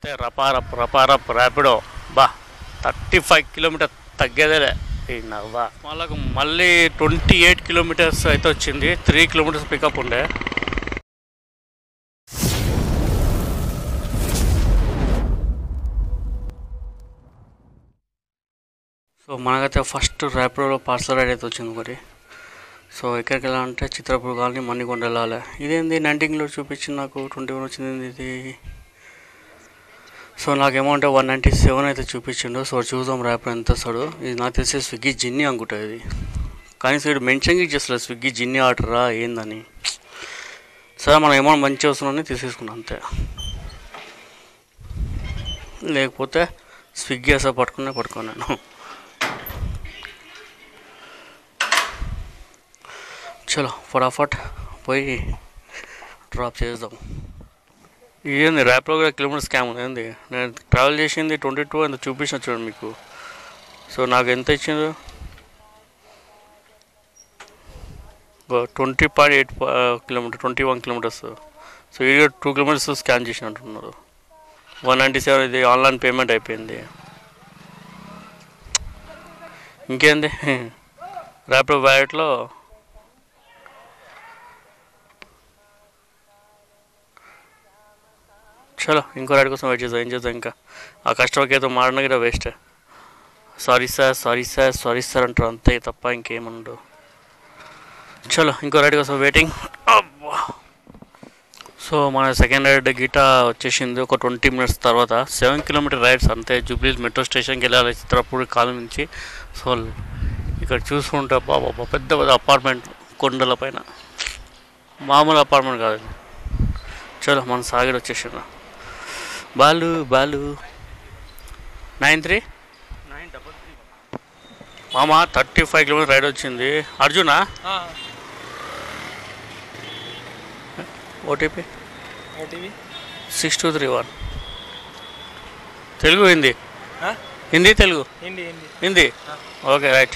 అయితే రపారప్ రపారప్ ర్యాపిడో బా 35 కిలోమీటర్ తగ్గేదేలే నవ్వా వాళ్ళకు మళ్ళీ 28 కిలోమీటర్స్ అయితే వచ్చింది. 3 కిలోమీటర్స్ పికప్ ఉండే. సో మనకైతే ఫస్ట్ ర్యాపిడోలో పార్సల్ రైడ్ అయితే వచ్చింది మరి. సో ఎక్కడికి వెళ్ళాలంటే చిత్రపూర్ కానీ మణికొండ వెళ్ళాలి. ఇదేంది 19 చూపించింది, నాకు 21 వచ్చింది ఇది. సో నాకు అమౌంట్ 197 అయితే చూపించిండు. సో చూద్దాం ర్యాపిడో ఎంత వస్తాడు. ఇది నాకు తెలిసి స్విగ్గీ జిన్ని అనుకుంటుంది ఇది, కానీ సైడ్ మెన్షన్ చేస్తలేదు స్విగ్గీ జిన్ని ఆర్డరా ఏందని. సరే మన అమౌంట్ మంచిగా వస్తుందని తీసేసుకున్నాం అంతే, లేకపోతే స్విగ్గీ అసలు పట్టుకున్నాను. చలో ఫటాఫట్ పోయి డ్రాప్ చేద్దాం. ఏంది ర్యాపిడో కూడా కిలోమీటర్ స్కామ్ ఉంది ఏంది. నేను ట్రావెల్ చేసింది 22 ఎంత చూపించిన చూడండి మీకు. సో నాకు ఎంత ఇచ్చింది 20.8 కిలోమీటర్ 21 కిలోమీటర్స్. సో ఇది 2 కిలోమీటర్స్ స్కాన్ చేసి అంటున్నారు. 197 ఇది ఆన్లైన్ పేమెంట్ అయిపోయింది. ఇంకేంది ర్యాపిడో వ్యాలెట్లో చలో ఇంకో రైడ్ కోసం వెయిట్ చేద్దాం. ఏం చేద్దాం, ఇంకా ఆ కస్టమర్కి ఏదో మాడన కూడా వేస్ట్. సారీ సార్ అంటారు అంతే తప్ప ఇంకేముండదు. చలో ఇంకో రైడ్ కోసం వెయిటింగ్. సో మన సెకండ్ రైడ్ గిటా వచ్చేసింది ఒక 20 మినిట్స్ తర్వాత. 7 కిలోమీటర్ రైడ్స్ అంతే. జూబ్లీస్ మెట్రో స్టేషన్కి వెళ్ళాలి చిత్రపూర్ కాలనీ నుంచి. సో ఇక్కడ చూసుకుంటే బాబా పెద్ద పెద్ద అపార్ట్మెంట్ కొండల పైన, మామూలు అపార్ట్మెంట్ కాదు. చలో మన సాగిడ్ వచ్చేసింది. బాలు 93 మామ 35 కిలోమీటర్ రైడ్ వచ్చింది. Arjuna OTP 6231 Telugu Hindi Telugu Hindi okay right.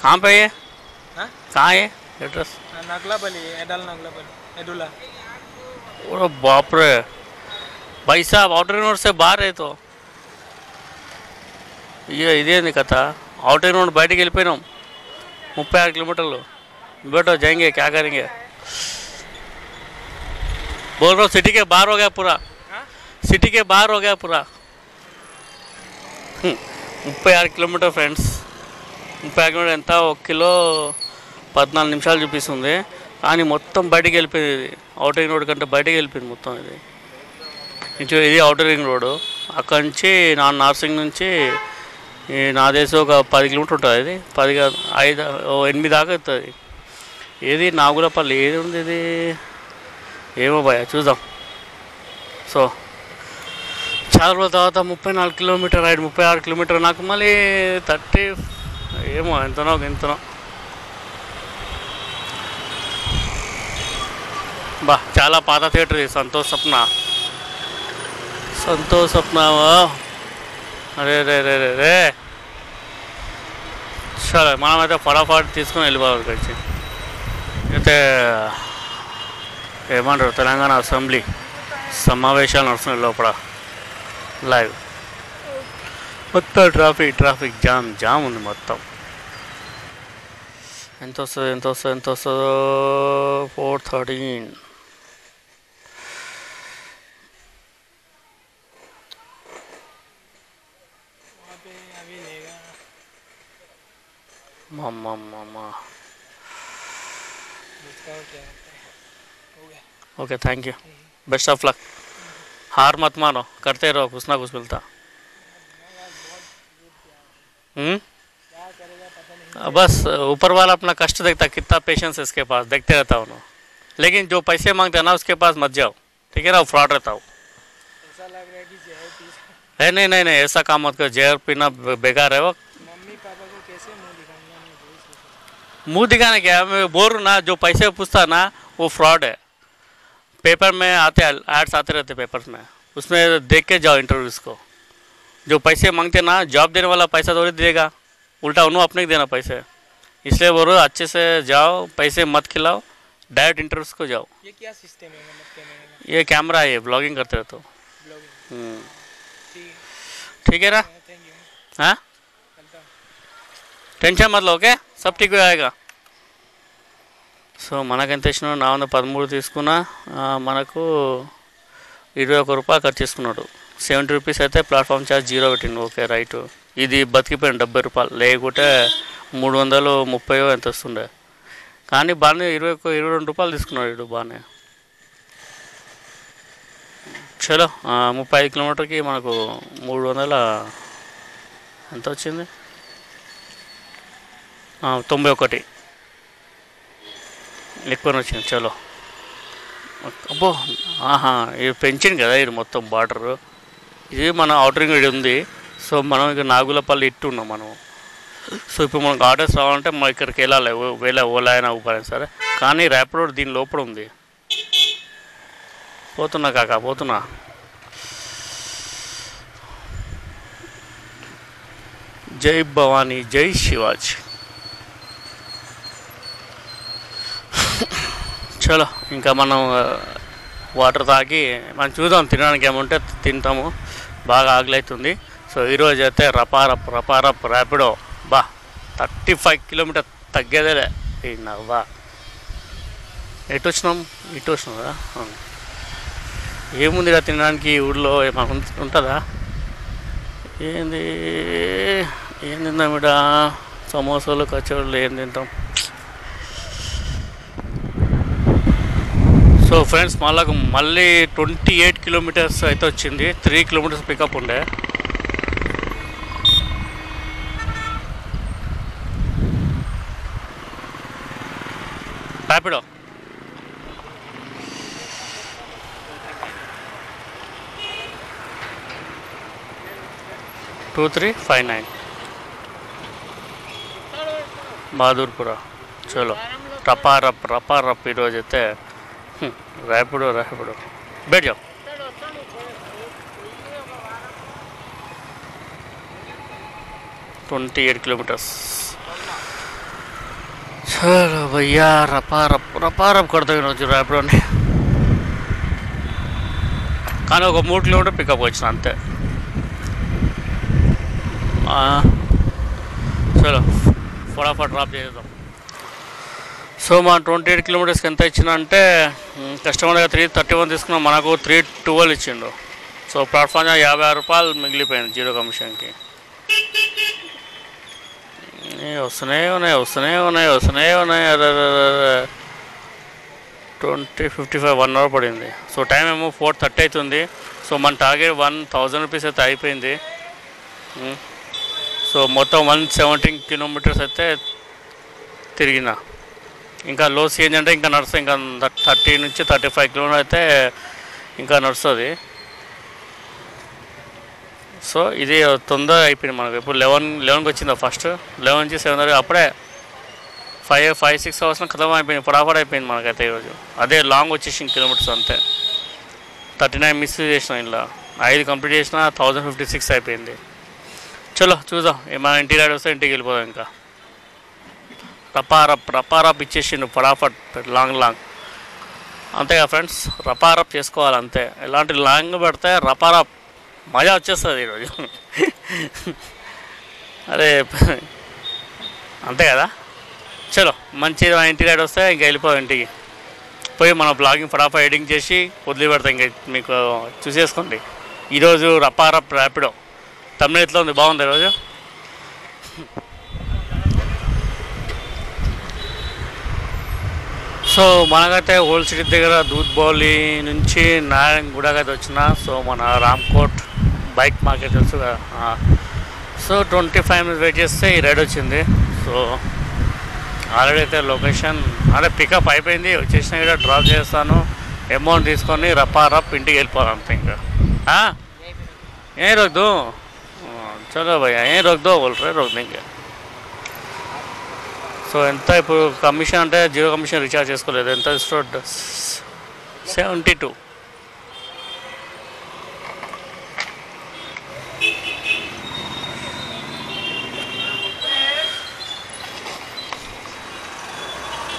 कहाँ पे है, कहाँ है एड्रेस? नगलाबली एडुला। अरे बाप रे भाई साहब, आउटर रोड से बाहर है तो ये इधे कथ आउटर रोड बयट के 36 किलोमीटर बेटो जाएंगे क्या करेंगे। बोल रहा हूँ सिटी के बाहर हो गया पूरा, सिटी के बाहर हो गया पूरा। 36 किलोमीटर फ्रेंड्स, 36 किलोमीटर ఎంత 1 కిలో 14 నిమిషాలు చూపిస్తుంది. కానీ మొత్తం బయటికి వెళ్ళిపోయింది. ఇది అవుటర్ రింగ్ రోడ్ కంటే బయటికి వెళ్ళిపోయింది మొత్తం. ఇది అవుటర్ రింగ్ రోడ్. అక్కడి నుంచి నార్సింగ్ నుంచి నా దేశం ఒక 10 కిలోమీటర్ ఉంటుంది. ఇది 10 కాదు 8 దాకా వస్తుంది. ఏది నాగులపల్లి ఏది ఉంది ఇది ఏమో భయ చూద్దాం. సో చాలా రోజుల తర్వాత 34 కిలోమీటర్ రైడ్, 36 కిలోమీటర్. నాకు మళ్ళీ 30 ఏమో ఎంతనో. బా చాలా పాత థియేటర్ ఇది, సంతోష్ సప్నా అరే రే రే రే రే. సరే మనమైతే ఫటాఫట్ తీసుకొని వెళ్ళిపోవాలి. ఇక్కడికి అయితే ఏమంటారు తెలంగాణ అసెంబ్లీ సమావేశాలు నడుస్తున్నాయి లోపల లైవ్. మొత్తం ట్రాఫిక్ జామ్ ఉంది మొత్తం. ఎంత వస్తుందో 413. मामा okay thank you, best of luck. हार मत मानो, करते रहो, कुछ ना कुछ मिलता। बस ऊपर वाला अपना कष्ट देखता, कितना पेशेंस है इसके पास, देखते रहता हूँ। लेकिन जो पैसे मांगते हैं ना उसके पास मत जाओ, ठीक है ना, वो फ्रॉड रहता हूँ। ऐसा लग रहा है कि जहर पी नहीं ऐसा काम मत कर, जहर पीना बेकार है। वो मम्मी पापा को कैसे मुँह दिखाने क्या, मैं बोल रहा ना, जो पैसे पूछता ना वो फ्रॉड है। पेपर में आते एड्स आते रहते पेपर में, उसमें देख के जाओ इंटरव्यूज़ को। जो पैसे मांगते ना, जॉब देने वाला पैसा थोड़ी देगा, उल्टा उन्होंने अपने को देना पैसे। इसलिए बोलो अच्छे से जाओ, पैसे मत खिलाओ, डायरेक्ट इंटरव्यूज़ को जाओ। ये क्या सिस्टम है, मतलब कैमरा? ये कैमरा है, ब्लॉगिंग करते रहते हो। ब्लॉगिंग ठीक है ना? थैंक यू हाँ, వెళ్తాం टेंशन मत लो, ओके, सब ठीक हो जाएगा. సో మనకెంత ఇచ్చినా నా 13 తీసుకున్నా, మనకు 21 రూపాయలు ఖర్చు చేసుకున్నాడు. 70 రూపీస్ అయితే ప్లాట్ఫామ్ ఛార్జ్ 0 పెట్టిండు. ఓకే రైట్, ఇది బతికిపోయింది 70 రూపాయలు, లేకుంటే 330 ఎంత వస్తుండే. కానీ బాగానే 22 రూపాయలు తీసుకున్నాడు ఇడు బాగానే. చలో 35 కిలోమీటర్కి మనకు 300 ఎంత వచ్చింది, 91 ఎక్కువనే వచ్చింది. చలో అబ్బో, ఇది పెంచింది కదా, ఇది మొత్తం బార్డరు. ఇది మన అవుటరింగ్ ఇది ఉంది. సో మనం ఇక నాగులపల్లి ఇట్టున్నాం మనం. సో ఇప్పుడు మనకు ఆర్డర్స్ రావాలంటే మనం ఇక్కడికి వెళ్ళాలి, ఓలా అయినా ఊపర్ అయినా సరే. కానీ ర్యాపిడో దీని లోపల ఉంది. పోతున్నా కాకా, పోతున్నా. జై భవానీ, జై శివాజీ. చలో ఇంకా మనం వాటర్ తాగి మనం చూద్దాం, తినడానికి ఏముంటే తింటాము. బాగా ఆకలి అవుతుంది. సో ఈరోజు అయితే రపారప్ ర్యాపిడో బా 35 కిలోమీటర్ తగ్గేదేలే. బా ఎటు వచ్చినాం, ఇటు వచ్చినాం కదా. ఏముందిరా తినడానికి ఊళ్ళో ఏమైనా ఉంటుందా? ఏంది ఏం తిందాం ఇడ, సమోసాలు కచోరీలు ఏం తింటాం. సో ఫ్రెండ్స్ మళ్ళీ 28 కిలోమీటర్స్ అయితే వచ్చింది. 3 కిలోమీటర్స్ పికప్ ఉండే. ర్యాపిడో 2359 బహదూర్పుర. చలో రపారప్ ఈరోజు అయితే ర్యాపిడో बैठ जाओ. Twenty 28 kilometres. चलो भैया रपारप करते ఈరోజు ర్యాపిడోని. కానీ ఒక 3 కిలోమీటర్ పికప్ వచ్చిన అంతే. చలో ఫటాఫట్ డ్రాప్ చేద్దాం. సో మా 28 కిలోమీటర్స్కి ఎంత ఇచ్చిన అంటే కస్టమర్గా 331 తీసుకున్నాం, మనకు 312 ఇచ్చిండు. సో ప్లాట్ఫామ్ 56 రూపాయలు మిగిలిపోయింది 0 కమిషన్కి. వస్తూనే ఉన్నాయి 20:55 1 అవర్ పడింది. సో టైం ఏమో 4:30 అవుతుంది. సో మన టార్గెట్ 1000 రూపీస్ అయితే అయిపోయింది. సో మొత్తం 117 కిలోమీటర్స్ అయితే తిరిగిన. ఇంకా లో సీఎన్ అంటే ఇంకా నడుస్తుంది, ఇంకా 30 నుంచి 35 కిలోమీటర్ అయితే ఇంకా నడుస్తుంది. సో ఇది తొందరగా అయిపోయింది మనకు. ఇప్పుడు 11కి వచ్చిందా ఫస్ట్, 11 నుంచి 7 అప్పుడే 5-6 అవర్స్లో ఖతం అయిపోయింది, ఫటాఫట్ అయిపోయింది మనకైతే ఈరోజు. అదే లాంగ్ వచ్చేసింది కిలోమీటర్స్ అంతే. 39 మిస్ చేసిన, ఇలా 5 కంప్లీట్ చేసిన 1056 అయిపోయింది. చలో చూద్దాం, మన ఇంటి రైడ్ వస్తే ఇంటికి వెళ్ళిపోదాం. ఇంకా రపారప్ ఇచ్చేసిండు ఫటాఫట్, లాంగ్ అంతేగా ఫ్రెండ్స్. రపారప్ చేసుకోవాలి అంతే. ఎలాంటి లాంగ్ పెడితే రపారప్ మజా వచ్చేస్తుంది ఈరోజు. అదే అంతే కదా. చలో మంచిగా మన ఇంటి రైడ్ వస్తే ఇంకా వెళ్ళిపోదాం ఇంటికి. పోయి మన బ్లాగింగ్ ఫటాఫట్ ఎడిటింగ్ చేసి వదిలిపెడతాం. ఇంకా మీకు చూసేసుకోండి. ఈరోజు రపారప్ ర్యాపిడో తమిళ ఎట్లా ఉంది, బాగుంది ఈరోజు. సో మనకైతే ఓల్డ్ సిటీ దగ్గర దూద్బౌలి నుంచి నారాయణగూడకి అయితే వచ్చిన. సో మన రామ్కోట్ బైక్ మార్కెట్ తెలుసు కదా. సో 25 మినిట్స్ వెయిట్ చేస్తే ఈ రైడ్ వచ్చింది. సో ఆల్రెడీ అయితే లొకేషన్ అదే పికప్ అయిపోయింది, వచ్చేసిన కూడా డ్రాప్ చేస్తాను. అమౌంట్ తీసుకొని రపారప్ ఇంటికి వెళ్ళిపోవాలి అంతే. ఇంకా ఏం రోక్ దో, చలో భయ్యా ఏం రోక్ దో బోల్ రే, రోక్ ఇంకా. సో ఎంత ఇప్పుడు కమిషన్ అంటే 0 కమిషన్ రీఛార్జ్ చేసుకోలేదు. ఎంత ఇస్తాడు, 72.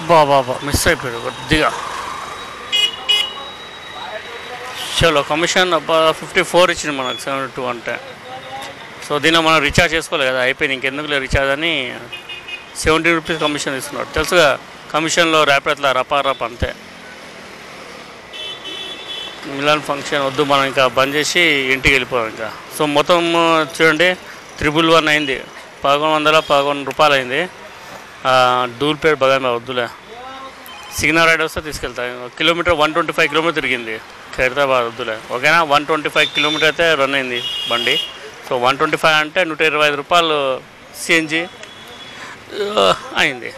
బాబా మిస్ అయిపోయాడు కొద్దిగా. చలో కమిషన్ 54 ఇచ్చింది మనకు 72 అంటే. సో దీన్ని మనం రీఛార్జ్ చేసుకోలేదు కదా, అయిపోయింది ఇంకెందుకు లేదు రీఛార్జ్ అని 70 రూపీస్ కమిషన్ ఇస్తున్నాడు. తెలుసుగా కమిషన్లో ర్యాపిడో రపారప్ అంతే. మిలాన్ ఫంక్షన్ వద్దు, మనం ఇంకా బంద్ చేసి ఇంటికి వెళ్ళిపోయాం ఇంకా. సో మొత్తం చూడండి 111 అయింది, 1111 రూపాయలు అయింది. డూల్పేట్ బగామే వద్దులే, సిగ్నల్ రైడ్ వస్తే తీసుకెళ్తాను. కిలోమీటర్ 125 కిలోమీటర్ తిరిగింది ఖైరతాబాద్, వద్దులే ఓకేనా. 125 కిలోమీటర్ అయితే రన్ అయింది బండి. సో 125 అంటే 125 రూపాయలు సిఎన్జి అయింది.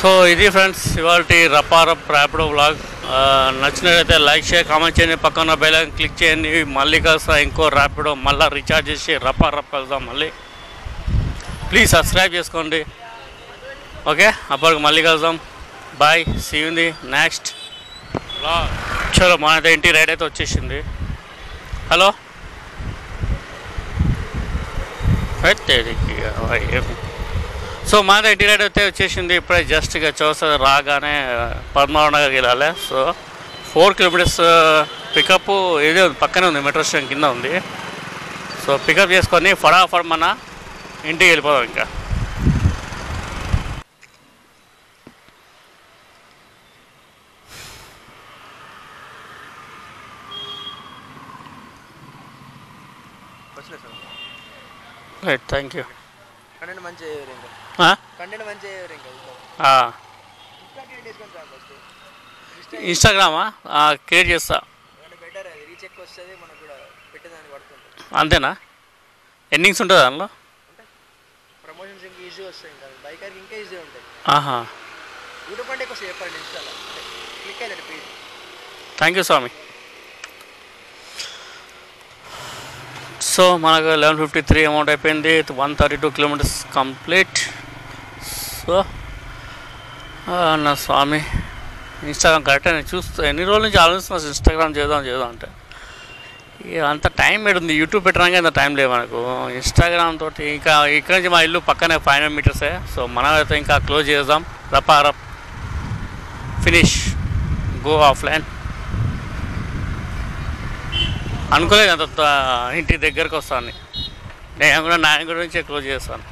సో ఇది ఫ్రెండ్స్ ఇవాళ రపారప్ ర్యాపిడో వ్లాగ్. నచ్చినట్లయితే లైక్ చేయండి, కామెంట్ చేయండి, పక్కన బెల్ ఐకాన్ క్లిక్ చేయండి. మళ్ళీ కలుస్తా ఇంకో ర్యాపిడో, మళ్ళీ రీఛార్జ్ చేసి రపారప్ కలుద్దాం మళ్ళీ. ప్లీజ్ సబ్స్క్రైబ్ చేసుకోండి ఓకే. అప్పటికి మళ్ళీ కలుద్దాం. Bye, see you in the next vlog. చలో మనైతే ఇంటి రైడ్ అయితే వచ్చేసింది. హలో సో మాది ఇంటి రైడ్ అయితే వచ్చేసింది. ఇప్పుడే జస్ట్గా చూస్తే రాగానే పద్మారావు నగర్కి వెళ్ళాలి. సో 4 కిలోమీటర్స్ పికప్ ఇదే పక్కనే ఉంది, మెట్రో స్టేషన్ కింద ఉంది. సో పికప్ చేసుకొని ఫటాఫట్ మన ఇంటికి వెళ్ళిపోదాం ఇంకా. Right, thank you. కంటెంట్ మంచిగా ఇన్స్టాగ్రామా క్రియేట్ చేస్తా, బెటర్, అది రీచ్ ఎక్కువ వస్తుంది, మనకు కూడా పెట్టేదానికి పడుతుంది. అంతేనా? ఎండింగ్స్ ఉంటుంది దానిలో, ప్రమోషన్స్ ఇంకా ఈజీ వస్తాయి, ఇంకా బైకర్కి ఇంకా ఈజీ ఉంటాయి. ఆహా, యూట్యూబ్ అంటే ఎక్కువ చెప్పండి, ఇన్స్టాలో క్లిక్ అయ్యేది పేజ్. థ్యాంక్ యూ స్వామి. సో మనకు 1153 అమౌంట్ అయిపోయింది. 132 కిలోమీటర్స్ కంప్లీట్. సో నా స్వామి ఇన్స్టాగ్రామ్ కరెక్ట్ నేను చూస్తా, ఎన్ని రోజుల నుంచి ఆలోచిస్తున్నా ఇన్స్టాగ్రామ్ చేద్దాం అంటే అంత టైం పెడుతుంది. యూట్యూబ్ పెట్టడానికి అంత టైం లేదు మనకు. ఇన్స్టాగ్రామ్ తోటి ఇంకా ఇక్కడ నుంచి మా ఇల్లు పక్కనే 500 మీటర్సే. సో మనం అయితే ఇంకా క్లోజ్ చేద్దాం, రపారప్ ఫినిష్, గో ఆఫ్లైన్. అనుకోలేదు అంత ఇంటి దగ్గరకు వస్తాను, నేను కూడా నా గురించి క్లోజ్ చేస్తాను.